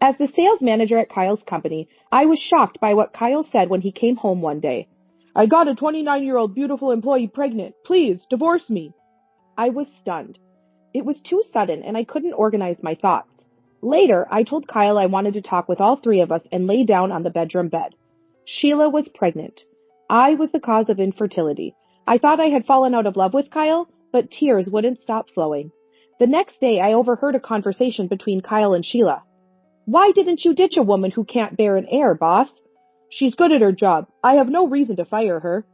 As the sales manager at Kyle's company, I was shocked by what Kyle said when he came home one day. "I got a 29-year-old beautiful employee pregnant. Please, divorce me." I was stunned. It was too sudden and I couldn't organize my thoughts. Later, I told Kyle I wanted to talk with all three of us and lay down on the bedroom bed. Sheila was pregnant. I was the cause of infertility. I thought I had fallen out of love with Kyle, but tears wouldn't stop flowing. The next day, I overheard a conversation between Kyle and Sheila. "Why didn't you ditch a woman who can't bear an heir, boss?" "She's good at her job. I have no reason to fire her."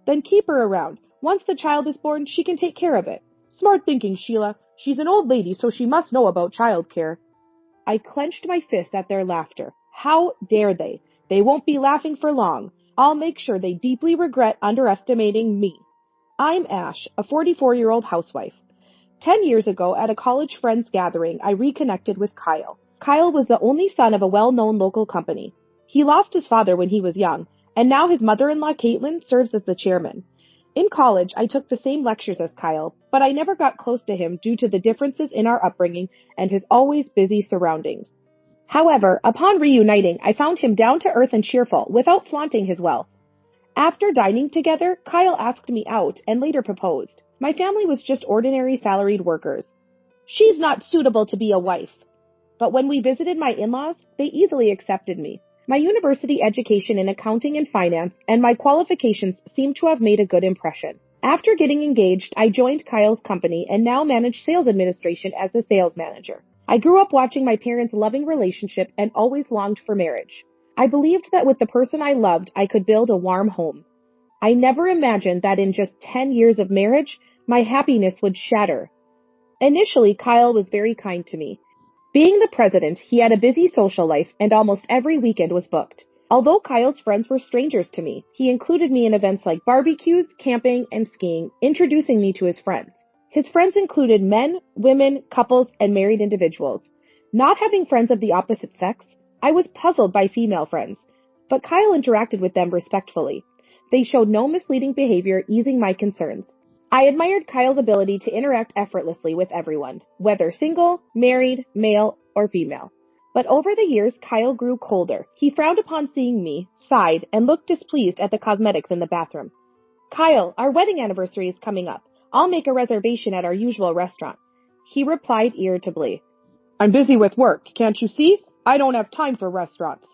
"Then keep her around. Once the child is born, she can take care of it." "Smart thinking, Sheila. She's an old lady, so she must know about childcare." I clenched my fist at their laughter. How dare they? They won't be laughing for long. I'll make sure they deeply regret underestimating me. I'm Ash, a 44-year-old housewife. 10 years ago, at a college friends gathering, I reconnected with Kyle. Kyle was the only son of a well-known local company. He lost his father when he was young, and now his mother-in-law Caitlin serves as the chairman. In college, I took the same lectures as Kyle, but I never got close to him due to the differences in our upbringing and his always busy surroundings. However, upon reuniting, I found him down to earth and cheerful, without flaunting his wealth. After dining together, Kyle asked me out and later proposed. My family was just ordinary salaried workers. "She's not suitable to be a wife." But when we visited my in-laws, they easily accepted me. My university education in accounting and finance and my qualifications seemed to have made a good impression. After getting engaged, I joined Kyle's company and now manage sales administration as the sales manager. I grew up watching my parents' loving relationship and always longed for marriage. I believed that with the person I loved, I could build a warm home. I never imagined that in just 10 years of marriage, my happiness would shatter. Initially, Kyle was very kind to me. Being the president, he had a busy social life and almost every weekend was booked. Although Kyle's friends were strangers to me, he included me in events like barbecues, camping, and skiing, introducing me to his friends. His friends included men, women, couples, and married individuals. Not having friends of the opposite sex, I was puzzled by female friends, but Kyle interacted with them respectfully. They showed no misleading behavior, easing my concerns. I admired Kyle's ability to interact effortlessly with everyone, whether single, married, male, or female. But over the years, Kyle grew colder. He frowned upon seeing me, sighed, and looked displeased at the cosmetics in the bathroom. "Kyle, our wedding anniversary is coming up. I'll make a reservation at our usual restaurant." He replied irritably, "I'm busy with work. Can't you see? I don't have time for restaurants."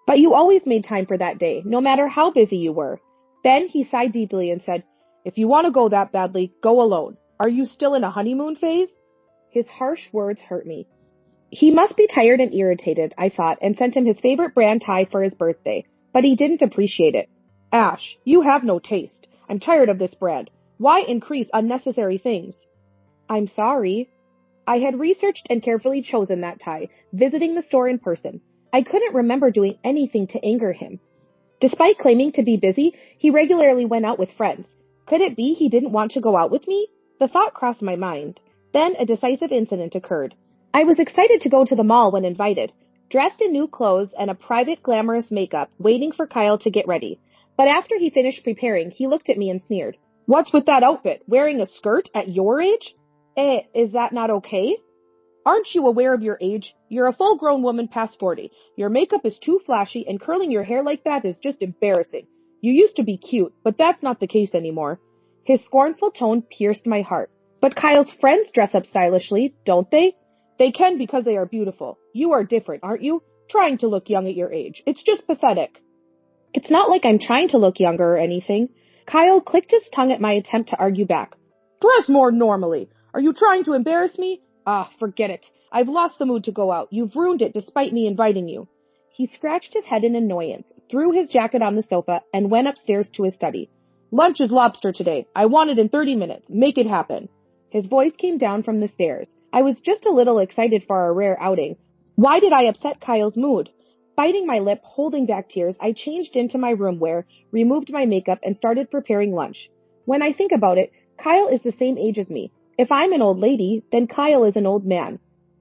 "But you always made time for that day, no matter how busy you were." Then he sighed deeply and said, "If you want to go that badly, go alone. Are you still in a honeymoon phase?" His harsh words hurt me. He must be tired and irritated, I thought, and sent him his favorite brand tie for his birthday, but he didn't appreciate it. "Ash, you have no taste. I'm tired of this brand. Why increase unnecessary things?" "I'm sorry." I had researched and carefully chosen that tie, visiting the store in person. I couldn't remember doing anything to anger him. Despite claiming to be busy, he regularly went out with friends. Could it be he didn't want to go out with me? The thought crossed my mind. Then a decisive incident occurred. I was excited to go to the mall when invited, dressed in new clothes and a private glamorous makeup, waiting for Kyle to get ready. But after he finished preparing, he looked at me and sneered. "What's with that outfit? Wearing a skirt at your age? Is that not okay?" "Aren't you aware of your age? You're a full-grown woman past 40. Your makeup is too flashy and curling your hair like that is just embarrassing. You used to be cute, but that's not the case anymore." His scornful tone pierced my heart. "But Kyle's friends dress up stylishly, don't they?" "They can because they are beautiful. You are different, aren't you? Trying to look young at your age. It's just pathetic." "It's not like I'm trying to look younger or anything." Kyle clicked his tongue at my attempt to argue back. "Dress more normally. Are you trying to embarrass me?" Forget it. I've lost the mood to go out. You've ruined it despite me inviting you." He scratched his head in annoyance, threw his jacket on the sofa, and went upstairs to his study. "Lunch is lobster today. I want it in 30 minutes. Make it happen." His voice came down from the stairs. I was just a little excited for our rare outing. Why did I upset Kyle's mood? Biting my lip, holding back tears, I changed into my roomwear, removed my makeup, and started preparing lunch. When I think about it, Kyle is the same age as me. If I'm an old lady, then Kyle is an old man.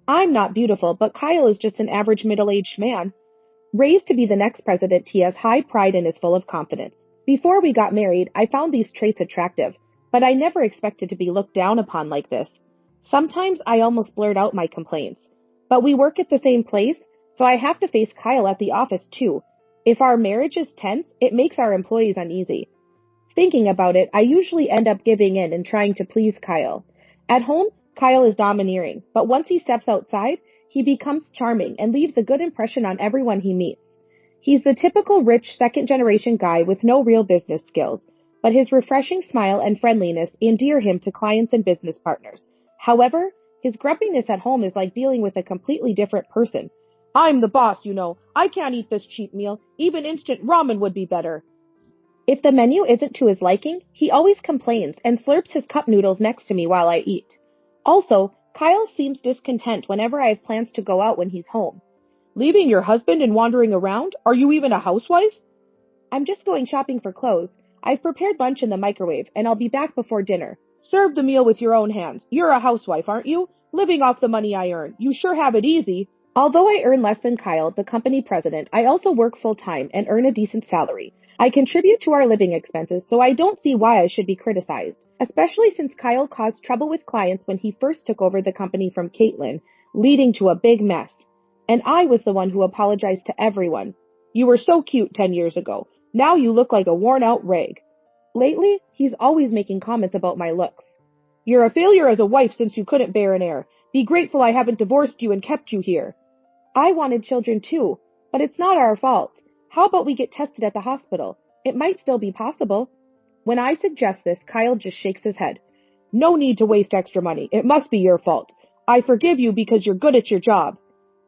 I'm not beautiful, but Kyle is just an average middle-aged man. Raised to be the next president, he has high pride and is full of confidence. Before we got married, I found these traits attractive, but I never expected to be looked down upon like this. Sometimes I almost blurt out my complaints. "But we work at the same place. So I have to face Kyle at the office too. If our marriage is tense, it makes our employees uneasy. Thinking about it, I usually end up giving in and trying to please Kyle. At home, Kyle is domineering, but once he steps outside, he becomes charming and leaves a good impression on everyone he meets. He's the typical rich second-generation guy with no real business skills, but his refreshing smile and friendliness endear him to clients and business partners. However, his grumpiness at home is like dealing with a completely different person. I'm the boss, you know. I can't eat this cheap meal. Even instant ramen would be better. If the menu isn't to his liking, he always complains and slurps his cup noodles next to me while I eat. Also, Kyle seems discontent whenever I have plans to go out when he's home. Leaving your husband and wandering around? Are you even a housewife? I'm just going shopping for clothes. I've prepared lunch in the microwave, and I'll be back before dinner. Serve the meal with your own hands. You're a housewife, aren't you? Living off the money I earn. You sure have it easy. Although I earn less than Kyle, the company president, I also work full-time and earn a decent salary. I contribute to our living expenses, so I don't see why I should be criticized, especially since Kyle caused trouble with clients when he first took over the company from Caitlin, leading to a big mess. And I was the one who apologized to everyone. You were so cute 10 years ago. Now you look like a worn-out rag. Lately, he's always making comments about my looks. You're a failure as a wife since you couldn't bear an heir. Be grateful I haven't divorced you and kept you here. I wanted children too, but it's not our fault. How about we get tested at the hospital? It might still be possible. When I suggest this, Kyle just shakes his head. No need to waste extra money. It must be your fault. I forgive you because you're good at your job.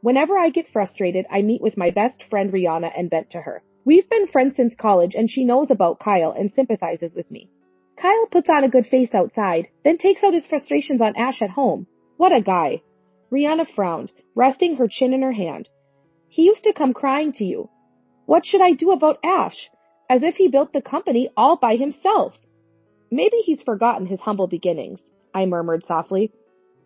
Whenever I get frustrated, I meet with my best friend Rihanna and vent to her. We've been friends since college and she knows about Kyle and sympathizes with me. Kyle puts on a good face outside, then takes out his frustrations on Ash at home. What a guy. Rihanna frowned, resting her chin in her hand. He used to come crying to you. What should I do about Ash? As if he built the company all by himself. Maybe he's forgotten his humble beginnings, I murmured softly.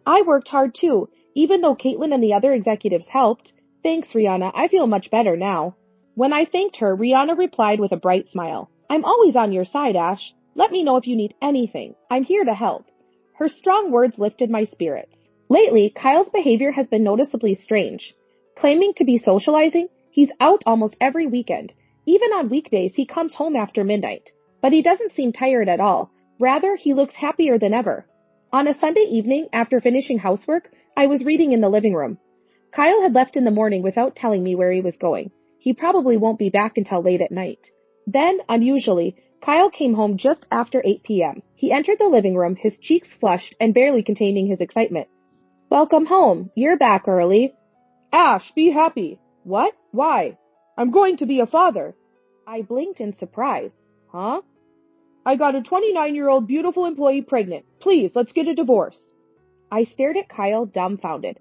I worked hard too, even though Caitlin and the other executives helped. Thanks, Rihanna. I feel much better now. When I thanked her, Rihanna replied with a bright smile. I'm always on your side, Ash. Let me know if you need anything. I'm here to help. Her strong words lifted my spirits. Lately, Kyle's behavior has been noticeably strange. Claiming to be socializing, he's out almost every weekend. Even on weekdays, he comes home after midnight. But he doesn't seem tired at all. Rather, he looks happier than ever. On a Sunday evening, after finishing housework, I was reading in the living room. Kyle had left in the morning without telling me where he was going. He probably won't be back until late at night. Then, unusually, Kyle came home just after 8 p.m. He entered the living room, his cheeks flushed and barely containing his excitement. Welcome home. You're back early. Ash, be happy. What? Why? I'm going to be a father. I blinked in surprise. Huh? I got a 29-year-old beautiful employee pregnant. Please, let's get a divorce. I stared at Kyle, dumbfounded.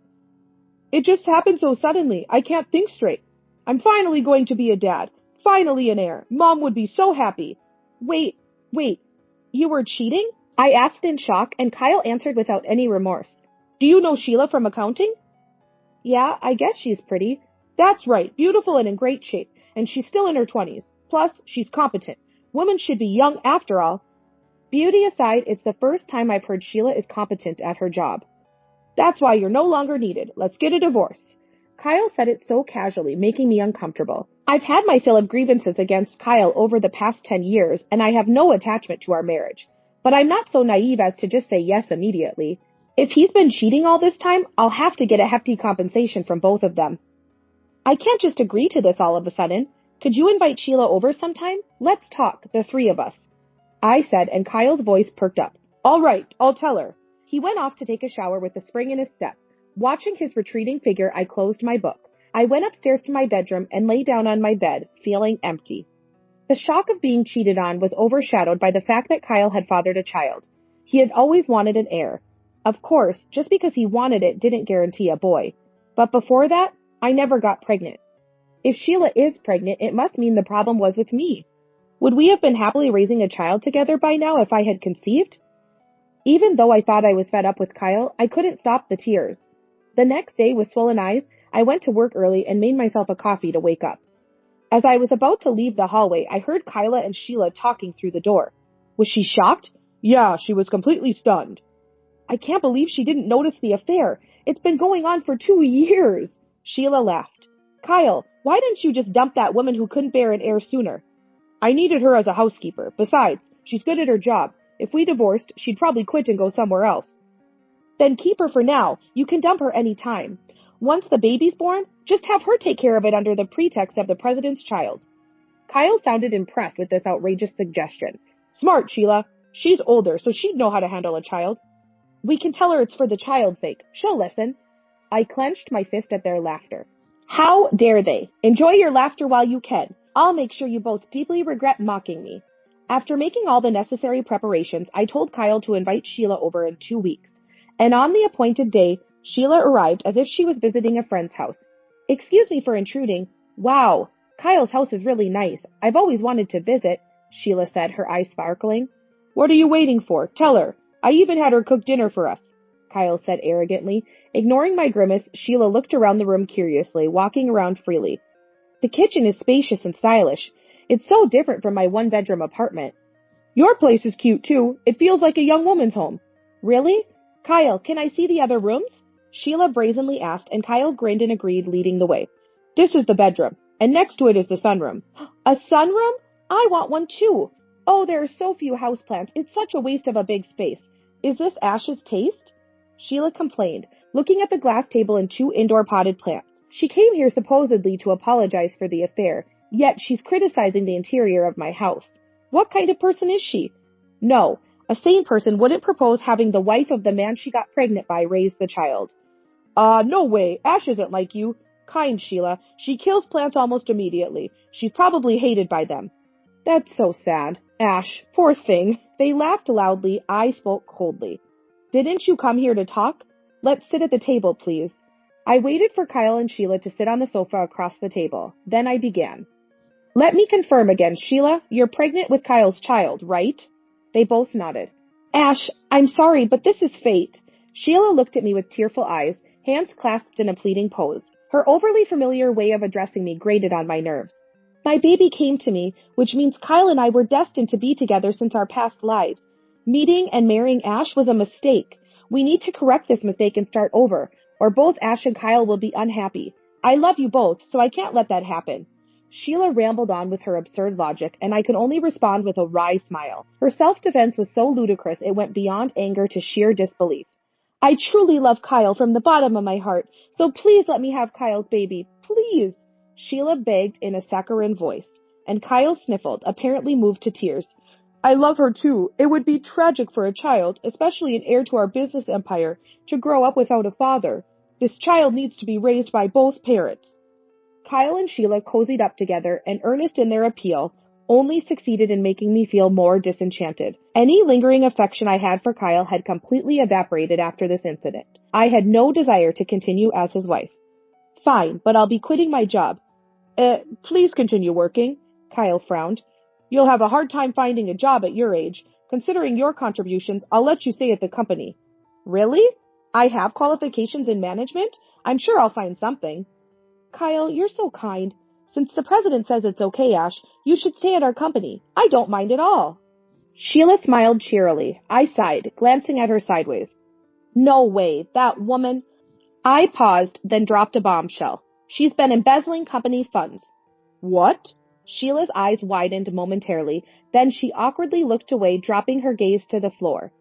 It just happened so suddenly. I can't think straight. I'm finally going to be a dad. Finally an heir. Mom would be so happy. Wait. You were cheating? I asked in shock, and Kyle answered without any remorse. Do you know Sheila from accounting? Yeah, I guess she's pretty. That's right. Beautiful and in great shape. And she's still in her 20s. Plus, she's competent. Women should be young after all. Beauty aside, it's the first time I've heard Sheila is competent at her job. That's why you're no longer needed. Let's get a divorce. Kyle said it so casually, making me uncomfortable. I've had my fill of grievances against Kyle over the past 10 years, and I have no attachment to our marriage. But I'm not so naive as to just say yes immediately. If he's been cheating all this time, I'll have to get a hefty compensation from both of them. I can't just agree to this all of a sudden. Could you invite Sheila over sometime? Let's talk, the three of us. I said, and Kyle's voice perked up. All right, I'll tell her. He went off to take a shower with a spring in his step. Watching his retreating figure, I closed my book. I went upstairs to my bedroom and lay down on my bed, feeling empty. The shock of being cheated on was overshadowed by the fact that Kyle had fathered a child. He had always wanted an heir. Of course, just because he wanted it didn't guarantee a boy. But before that, I never got pregnant. If Sheila is pregnant, it must mean the problem was with me. Would we have been happily raising a child together by now if I had conceived? Even though I thought I was fed up with Kyle, I couldn't stop the tears. The next day, with swollen eyes, I went to work early and made myself a coffee to wake up. As I was about to leave the hallway, I heard Kyla and Sheila talking through the door. Was she shocked? Yeah, she was completely stunned. I can't believe she didn't notice the affair. It's been going on for 2 years. Sheila laughed. Kyle, why didn't you just dump that woman who couldn't bear an heir sooner? I needed her as a housekeeper. Besides, she's good at her job. If we divorced, she'd probably quit and go somewhere else. Then keep her for now. You can dump her any time. Once the baby's born, just have her take care of it under the pretext of the president's child. Kyle sounded impressed with this outrageous suggestion. Smart, Sheila. She's older, so she'd know how to handle a child. We can tell her it's for the child's sake. She'll listen. I clenched my fist at their laughter. How dare they? Enjoy your laughter while you can. I'll make sure you both deeply regret mocking me. After making all the necessary preparations, I told Kyle to invite Sheila over in 2 weeks. And on the appointed day, Sheila arrived as if she was visiting a friend's house. Excuse me for intruding. Wow, Kyle's house is really nice. I've always wanted to visit, Sheila said, her eyes sparkling. What are you waiting for? Tell her. I even had her cook dinner for us, Kyle said arrogantly. Ignoring my grimace, Sheila looked around the room curiously, walking around freely. The kitchen is spacious and stylish. It's so different from my one-bedroom apartment. Your place is cute, too. It feels like a young woman's home. Really? Kyle, can I see the other rooms? Sheila brazenly asked, and Kyle grinned and agreed, leading the way. This is the bedroom, and next to it is the sunroom. A sunroom? I want one, too. Oh, there are so few houseplants. It's such a waste of a big space. Is this Ash's taste? Sheila complained, looking at the glass table and 2 indoor potted plants. She came here supposedly to apologize for the affair, yet she's criticizing the interior of my house. What kind of person is she? No, a sane person wouldn't propose having the wife of the man she got pregnant by raise the child. No way. Ash isn't like you. Kind, Sheila. She kills plants almost immediately. She's probably hated by them. That's so sad. Ash, poor thing. They laughed loudly. I spoke coldly. Didn't you come here to talk? Let's sit at the table, please. I waited for Kyle and Sheila to sit on the sofa across the table. Then I began. Let me confirm again, Sheila, you're pregnant with Kyle's child, right? They both nodded. Ash, I'm sorry, but this is fate. Sheila looked at me with tearful eyes, hands clasped in a pleading pose. Her overly familiar way of addressing me grated on my nerves. My baby came to me, which means Kyle and I were destined to be together since our past lives. Meeting and marrying Ash was a mistake. We need to correct this mistake and start over, or both Ash and Kyle will be unhappy. I love you both, so I can't let that happen. Sheila rambled on with her absurd logic, and I could only respond with a wry smile. Her self-defense was so ludicrous it went beyond anger to sheer disbelief. I truly love Kyle from the bottom of my heart, so please let me have Kyle's baby, please, Sheila begged in a saccharine voice, and Kyle sniffled, apparently moved to tears. I love her too. It would be tragic for a child, especially an heir to our business empire, to grow up without a father. This child needs to be raised by both parents. Kyle and Sheila cozied up together, and earnest in their appeal, only succeeded in making me feel more disenchanted. Any lingering affection I had for Kyle had completely evaporated after this incident. I had no desire to continue as his wife. Fine, but I'll be quitting my job. Please continue working, Kyle frowned. You'll have a hard time finding a job at your age. Considering your contributions, I'll let you stay at the company. Really? I have qualifications in management? I'm sure I'll find something. Kyle, you're so kind. Since the president says it's okay, Ash, you should stay at our company. I don't mind at all. Sheila smiled cheerily. I sighed, glancing at her sideways. No way, that woman. I paused, then dropped a bombshell. She's been embezzling company funds. What? Sheila's eyes widened momentarily, then she awkwardly looked away, dropping her gaze to the floor.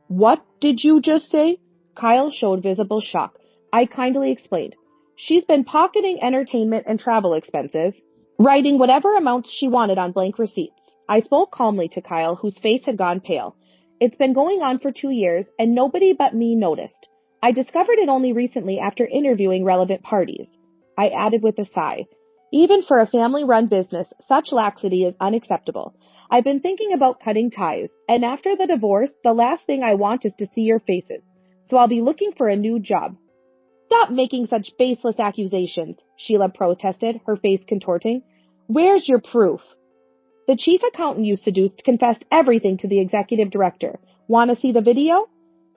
What did you just say? Kyle showed visible shock. I kindly explained. She's been pocketing entertainment and travel expenses, writing whatever amounts she wanted on blank receipts. I spoke calmly to Kyle, whose face had gone pale. It's been going on for 2 years, and nobody but me noticed. I discovered it only recently after interviewing relevant parties. I added with a sigh. Even for a family-run business, such laxity is unacceptable. I've been thinking about cutting ties, and after the divorce, the last thing I want is to see your faces, so I'll be looking for a new job. Stop making such baseless accusations, Sheila protested, her face contorting. Where's your proof? The chief accountant you seduced confessed everything to the executive director. Want to see the video?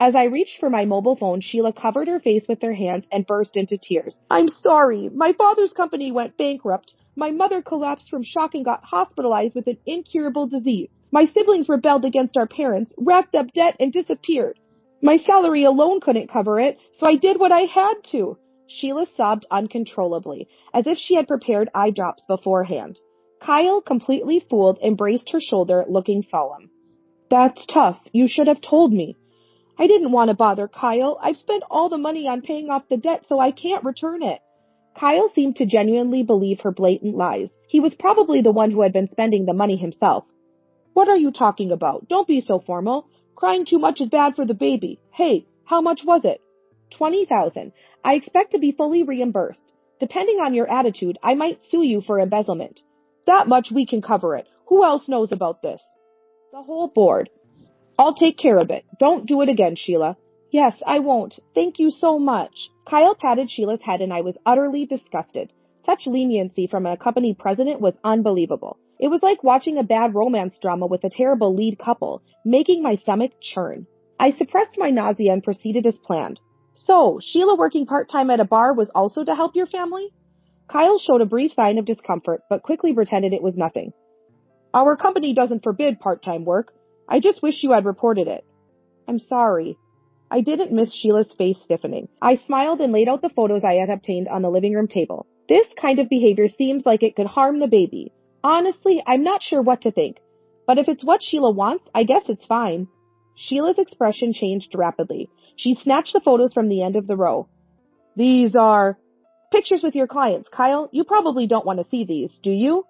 As I reached for my mobile phone, Sheila covered her face with her hands and burst into tears. I'm sorry. My father's company went bankrupt. My mother collapsed from shock and got hospitalized with an incurable disease. My siblings rebelled against our parents, racked up debt, and disappeared. My salary alone couldn't cover it, so I did what I had to. Sheila sobbed uncontrollably, as if she had prepared eye drops beforehand. Kyle, completely fooled, embraced her shoulder, looking solemn. That's tough. You should have told me. I didn't want to bother Kyle. I've spent all the money on paying off the debt, so I can't return it. Kyle seemed to genuinely believe her blatant lies. He was probably the one who had been spending the money himself. What are you talking about? Don't be so formal. Crying too much is bad for the baby. Hey, how much was it? $20,000. I expect to be fully reimbursed. Depending on your attitude, I might sue you for embezzlement. That much we can cover it. Who else knows about this? The whole board. I'll take care of it. Don't do it again, Sheila. Yes, I won't. Thank you so much. Kyle patted Sheila's head and I was utterly disgusted. Such leniency from a company president was unbelievable. It was like watching a bad romance drama with a terrible lead couple, making my stomach churn. I suppressed my nausea and proceeded as planned. So, Sheila working part-time at a bar was also to help your family? Kyle showed a brief sign of discomfort, but quickly pretended it was nothing. Our company doesn't forbid part-time work. I just wish you had reported it. I'm sorry. I didn't miss Sheila's face stiffening. I smiled and laid out the photos I had obtained on the living room table. This kind of behavior seems like it could harm the baby. Honestly, I'm not sure what to think. But if it's what Sheila wants, I guess it's fine. Sheila's expression changed rapidly. She snatched the photos from the end of the row. These are pictures with your clients. Kyle, you probably don't want to see these, do you?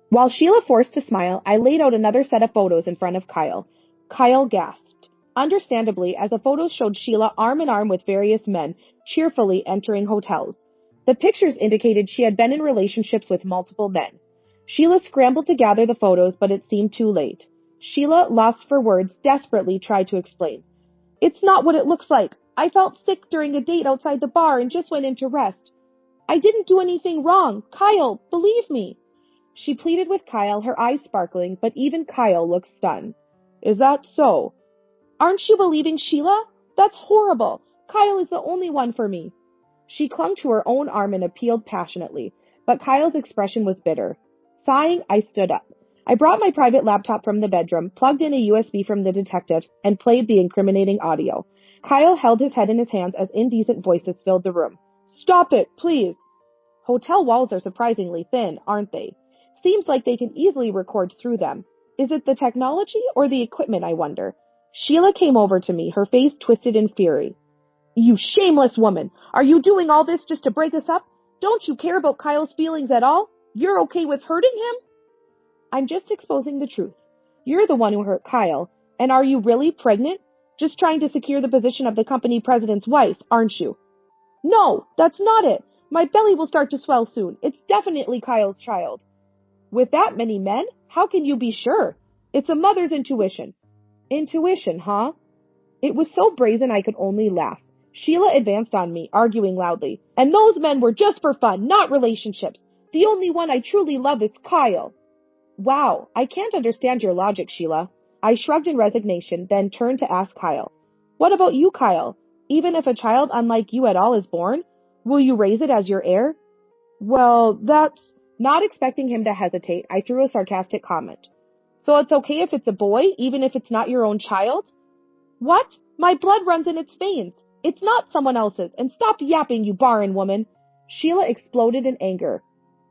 While Sheila forced a smile, I laid out another set of photos in front of Kyle. Kyle gasped, understandably, as the photos showed Sheila arm in arm with various men, cheerfully entering hotels. The pictures indicated she had been in relationships with multiple men. Sheila scrambled to gather the photos, but it seemed too late. Sheila, lost for words, desperately tried to explain. It's not what it looks like. I felt sick during a date outside the bar and just went in to rest. I didn't do anything wrong. Kyle, believe me. She pleaded with Kyle, her eyes sparkling, but even Kyle looked stunned. Is that so? Aren't you believing Sheila? That's horrible. Kyle is the only one for me. She clung to her own arm and appealed passionately, but Kyle's expression was bitter. Sighing, I stood up. I brought my private laptop from the bedroom, plugged in a USB from the detective, and played the incriminating audio. Kyle held his head in his hands as indecent voices filled the room. Stop it, please. Hotel walls are surprisingly thin, aren't they? Seems like they can easily record through them. Is it the technology or the equipment, I wonder? Sheila came over to me, her face twisted in fury. You shameless woman! Are you doing all this just to break us up? Don't you care about Kyle's feelings at all? You're okay with hurting him? I'm just exposing the truth. You're the one who hurt Kyle. And are you really pregnant? Just trying to secure the position of the company president's wife, aren't you? No, that's not it. My belly will start to swell soon. It's definitely Kyle's child. With that many men, how can you be sure? It's a mother's intuition. Intuition, huh? It was so brazen I could only laugh. Sheila advanced on me, arguing loudly. And those men were just for fun, not relationships. The only one I truly love is Kyle. Wow, I can't understand your logic, Sheila. I shrugged in resignation, then turned to ask Kyle. What about you, Kyle? Even if a child unlike you at all is born, will you raise it as your heir? Well, that's... Not expecting him to hesitate, I threw a sarcastic comment. So it's okay if it's a boy, even if it's not your own child? What? My blood runs in its veins. It's not someone else's, and stop yapping, you barren woman. Sheila exploded in anger.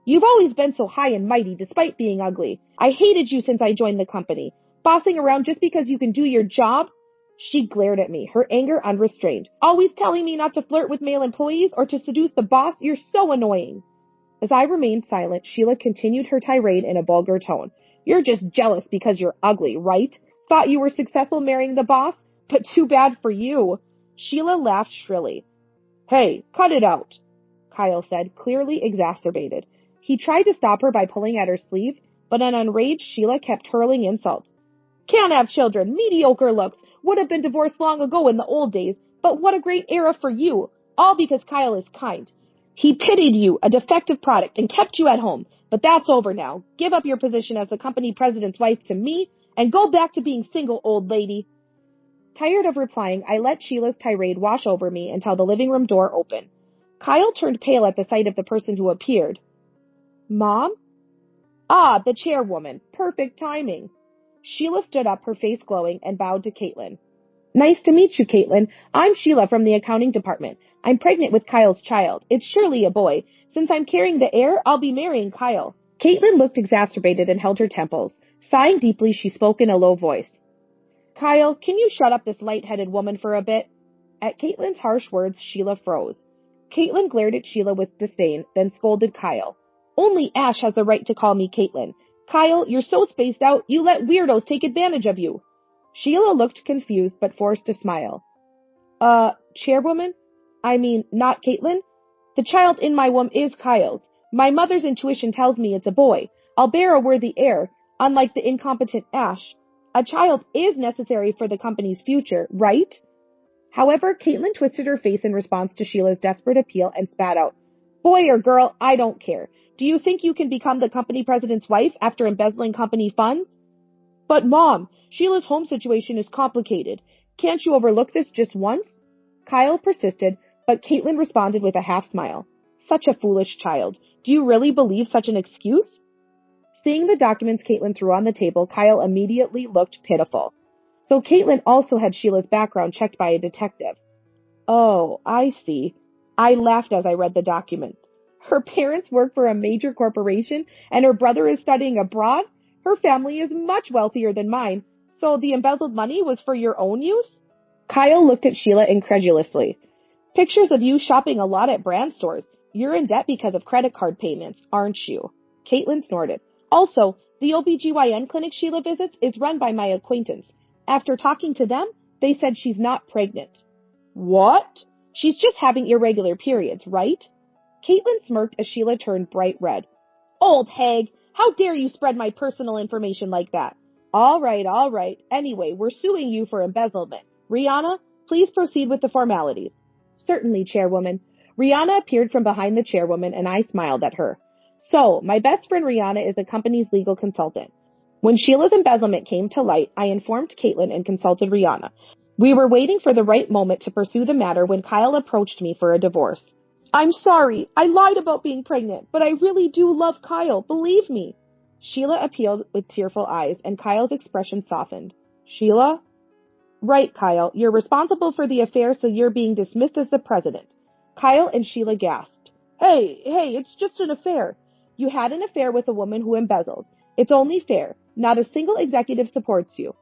You've always been so high and mighty, despite being ugly. I hated you since I joined the company. Bossing around just because you can do your job? She glared at me, her anger unrestrained. Always telling me not to flirt with male employees or to seduce the boss? You're so annoying. As I remained silent, Sheila continued her tirade in a vulgar tone. You're just jealous because you're ugly, right? Thought you were successful marrying the boss? But too bad for you. Sheila laughed shrilly. Hey, cut it out, Kyle said, clearly exacerbated. He tried to stop her by pulling at her sleeve, but an enraged Sheila kept hurling insults. Can't have children, mediocre looks, would have been divorced long ago in the old days, but what a great era for you, all because Kyle is kind. He pitied you, a defective product, and kept you at home. But that's over now. Give up your position as the company president's wife to me, and go back to being single, old lady. Tired of replying, I let Sheila's tirade wash over me until the living room door opened. Kyle turned pale at the sight of the person who appeared. Mom? Ah, the chairwoman. Perfect timing. Sheila stood up, her face glowing, and bowed to Caitlin. Nice to meet you, Caitlin. I'm Sheila from the accounting department. I'm pregnant with Kyle's child. It's surely a boy. Since I'm carrying the heir, I'll be marrying Kyle. Caitlin looked exacerbated and held her temples. Sighing deeply, she spoke in a low voice. Kyle, can you shut up this light-headed woman for a bit? At Caitlin's harsh words, Sheila froze. Caitlin glared at Sheila with disdain, then scolded Kyle. Only Ash has the right to call me Caitlin. Kyle, you're so spaced out, you let weirdos take advantage of you. Sheila looked confused but forced a smile. Chairwoman? I mean, not Caitlin? The child in my womb is Kyle's. My mother's intuition tells me it's a boy. I'll bear a worthy heir, unlike the incompetent Ash. A child is necessary for the company's future, right? However, Caitlin twisted her face in response to Sheila's desperate appeal and spat out. Boy or girl, I don't care. Do you think you can become the company president's wife after embezzling company funds? But Mom, Sheila's home situation is complicated. Can't you overlook this just once? Kyle persisted, but Caitlin responded with a half smile. Such a foolish child. Do you really believe such an excuse? Seeing the documents Caitlin threw on the table, Kyle immediately looked pitiful. So Caitlin also had Sheila's background checked by a detective. Oh, I see. I laughed as I read the documents. Her parents work for a major corporation, and her brother is studying abroad? Her family is much wealthier than mine, so the embezzled money was for your own use? Kyle looked at Sheila incredulously. Pictures of you shopping a lot at brand stores. You're in debt because of credit card payments, aren't you? Caitlin snorted. Also, the OBGYN clinic Sheila visits is run by my acquaintance. After talking to them, they said she's not pregnant. What? She's just having irregular periods, right? Caitlin smirked as Sheila turned bright red. Old hag, how dare you spread my personal information like that? All right. Anyway, we're suing you for embezzlement. Rihanna, please proceed with the formalities. Certainly, Chairwoman. Rihanna appeared from behind the chairwoman and I smiled at her. So, my best friend Rihanna is the company's legal consultant. When Sheila's embezzlement came to light, I informed Caitlin and consulted Rihanna. We were waiting for the right moment to pursue the matter when Kyle approached me for a divorce. I'm sorry, I lied about being pregnant, but I really do love Kyle, believe me. Sheila appealed with tearful eyes, and Kyle's expression softened. Sheila? Right, Kyle, you're responsible for the affair, so you're being dismissed as the president. Kyle and Sheila gasped. Hey, it's just an affair. You had an affair with a woman who embezzles. It's only fair. Not a single executive supports you.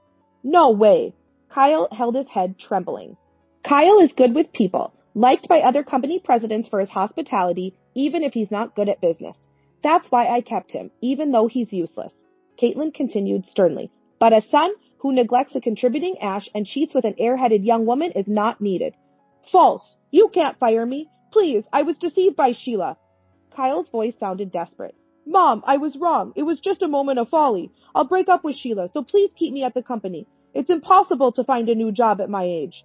No way. Kyle held his head, trembling. Kyle is good with people, liked by other company presidents for his hospitality, even if he's not good at business. That's why I kept him, even though he's useless. Caitlin continued sternly. But a son who neglects a contributing Ash and cheats with an airheaded young woman is not needed. False. You can't fire me. Please, I was deceived by Sheila. Kyle's voice sounded desperate. Mom, I was wrong. It was just a moment of folly. I'll break up with Sheila, so please keep me at the company. It's impossible to find a new job at my age.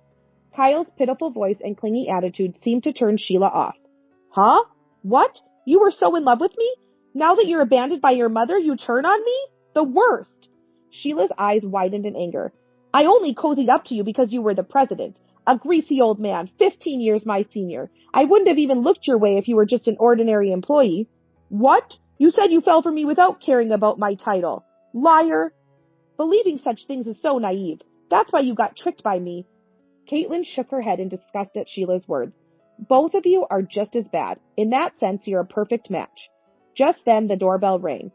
Kyle's pitiful voice and clingy attitude seemed to turn Sheila off. Huh? What? You were so in love with me? Now that you're abandoned by your mother, you turn on me? The worst. Sheila's eyes widened in anger. I only cozied up to you because you were the president. A greasy old man, 15 years my senior. I wouldn't have even looked your way if you were just an ordinary employee. What? You said you fell for me without caring about my title. Liar. Believing such things is so naive. That's why you got tricked by me. Caitlin shook her head in disgust at Sheila's words. Both of you are just as bad. In that sense, you're a perfect match. Just then, the doorbell rang.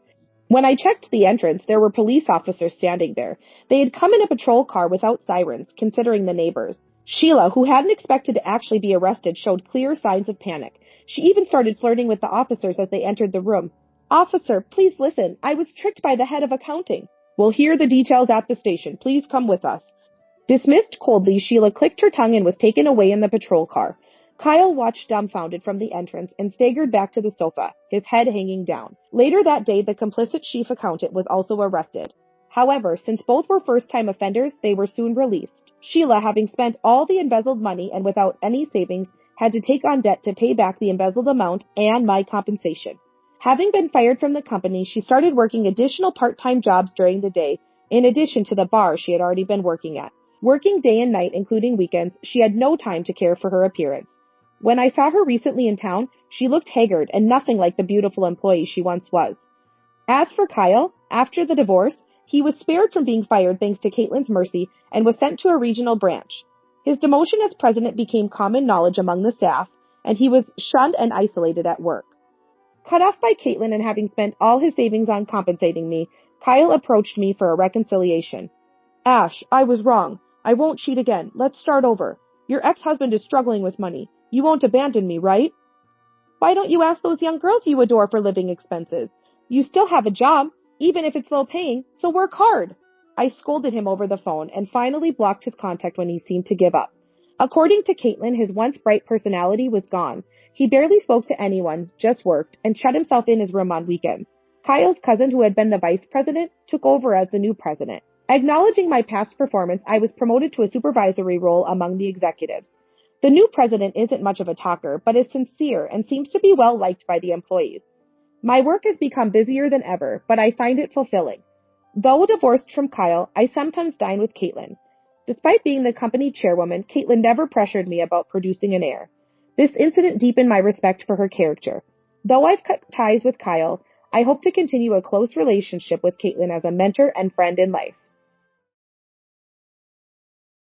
When I checked the entrance, there were police officers standing there. They had come in a patrol car without sirens, considering the neighbors. Sheila, who hadn't expected to actually be arrested, showed clear signs of panic. She even started flirting with the officers as they entered the room. Officer, please listen. I was tricked by the head of accounting. We'll hear the details at the station. Please come with us. Dismissed coldly, Sheila clicked her tongue and was taken away in the patrol car. Kyle watched dumbfounded from the entrance and staggered back to the sofa, his head hanging down. Later that day, the complicit chief accountant was also arrested. However, since both were first-time offenders, they were soon released. Sheila, having spent all the embezzled money and without any savings, had to take on debt to pay back the embezzled amount and my compensation. Having been fired from the company, she started working additional part-time jobs during the day, in addition to the bar she had already been working at. Working day and night, including weekends, she had no time to care for her appearance. When I saw her recently in town, she looked haggard and nothing like the beautiful employee she once was. As for Kyle, after the divorce, He was spared from being fired thanks to Caitlin's mercy and was sent to a regional branch. His demotion as president became common knowledge among the staff, and he was shunned and isolated at work. Cut off by Caitlin and having spent all his savings on compensating me, Kyle approached me for a reconciliation. Ash, I was wrong. I won't cheat again. Let's start over. Your ex-husband is struggling with money. You won't abandon me, right? Why don't you ask those young girls you adore for living expenses? You still have a job, even if it's low paying, so work hard. I scolded him over the phone and finally blocked his contact when he seemed to give up. According to Caitlin, his once bright personality was gone. He barely spoke to anyone, just worked, and shut himself in his room on weekends. Kyle's cousin, who had been the vice president, took over as the new president. Acknowledging my past performance, I was promoted to a supervisory role among the executives. The new president isn't much of a talker, but is sincere and seems to be well liked by the employees. My work has become busier than ever, but I find it fulfilling. Though divorced from Kyle, I sometimes dine with Caitlin. Despite being the company chairwoman, Caitlin never pressured me about producing an heir. This incident deepened my respect for her character. Though I've cut ties with Kyle, I hope to continue a close relationship with Caitlin as a mentor and friend in life.